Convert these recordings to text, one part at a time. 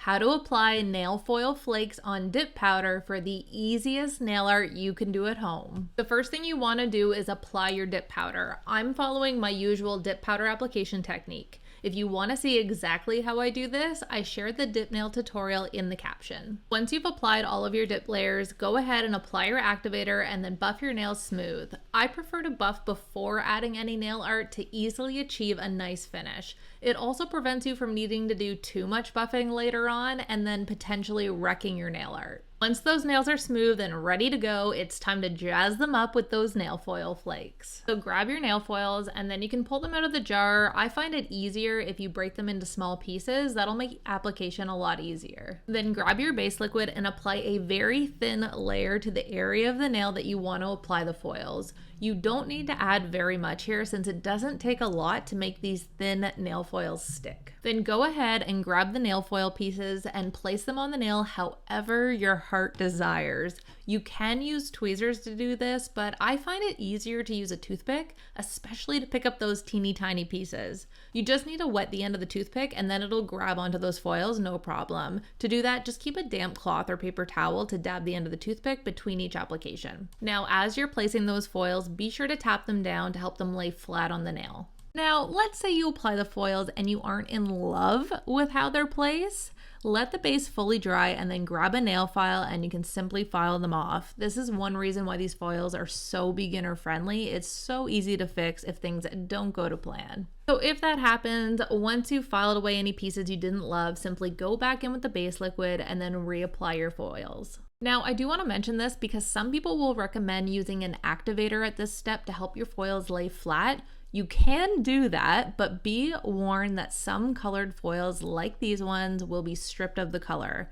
how to apply nail foil flakes on dip powder for the easiest nail art you can do at home. The first thing you want to do is apply your dip powder. I'm following my usual dip powder application technique. If you want to see exactly how I do this, I shared the dip nail tutorial in the caption. Once you've applied all of your dip layers, go ahead and apply your activator and then buff your nails smooth. I prefer to buff before adding any nail art to easily achieve a nice finish. It also prevents you from needing to do too much buffing later on and then potentially wrecking your nail art. Once those nails are smooth and ready to go, it's time to jazz them up with those nail foil flakes. So grab your nail foils and then you can pull them out of the jar. I find it easier if you break them into small pieces. That'll make application a lot easier. Then grab your base liquid and apply a very thin layer to the area of the nail that you want to apply the foils. You don't need to add very much here since it doesn't take a lot to make these thin nail foils stick. Then go ahead and grab the nail foil pieces and place them on the nail however your heart desires. You can use tweezers to do this, but I find it easier to use a toothpick, especially to pick up those teeny tiny pieces. You just need to wet the end of the toothpick and then it'll grab onto those foils, no problem. To do that, just keep a damp cloth or paper towel to dab the end of the toothpick between each application. Now, as you're placing those foils, be sure to tap them down to help them lay flat on the nail. Now, let's say you apply the foils and you aren't in love with how they're placed. Let the base fully dry and then grab a nail file and you can simply file them off. This is one reason why these foils are so beginner friendly. It's so easy to fix if things don't go to plan. So if that happens, once you've filed away any pieces you didn't love, simply go back in with the base liquid and then reapply your foils. Now, I do want to mention this because some people will recommend using an activator at this step to help your foils lay flat. You can do that, but be warned that some colored foils like these ones will be stripped of the color.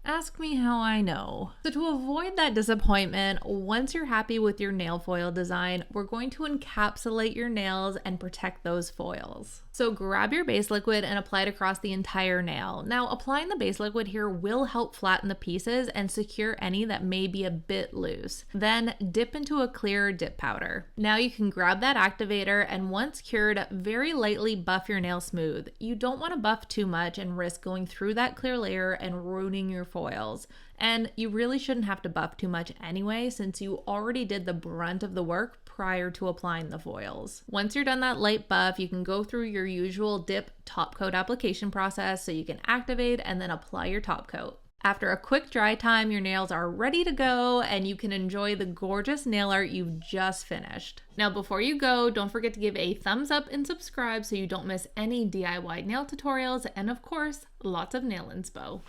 Ask me how I know. So to avoid that disappointment, once you're happy with your nail foil design, we're going to encapsulate your nails and protect those foils. So grab your base liquid and apply it across the entire nail. Now, applying the base liquid here will help flatten the pieces and secure any that may be a bit loose. Then dip into a clear dip powder. Now you can grab that activator and once cured, very lightly buff your nail smooth. You don't want to buff too much and risk going through that clear layer and ruining your foils. And you really shouldn't have to buff too much anyway, since you already did the brunt of the work prior to applying the foils. Once you're done that light buff, you can go through your usual dip top coat application process so you can activate and then apply your top coat. After a quick dry time, your nails are ready to go and you can enjoy the gorgeous nail art you've just finished. Now, before you go, don't forget to give a thumbs up and subscribe so you don't miss any DIY nail tutorials and of course, lots of nail inspo.